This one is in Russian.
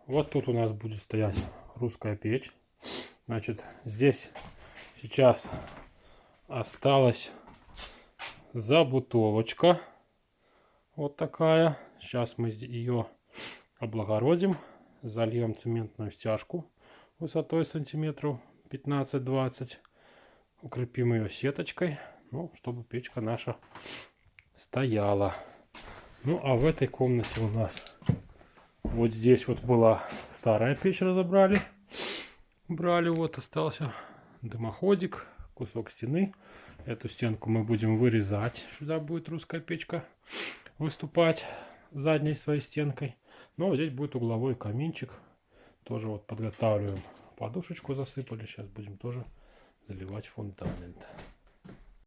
Вот тут у нас будет стоять русская печь. Значит, здесь сейчас осталась забутовочка. Вот такая. Сейчас мы ее облагородим. Зальем цементную стяжку высотой сантиметров 15-20. Укрепим ее сеточкой. Ну, чтобы печка наша стояла. Ну, а в этой комнате у нас вот здесь вот была старая печь, разобрали. Брали, вот остался дымоходик, кусок стены. Эту стенку мы будем вырезать. Сюда будет русская печка выступать задней своей стенкой. Ну, а здесь будет угловой каминчик. Тоже вот подготавливаем. Подушечку засыпали. Сейчас будем тоже заливать фундамент.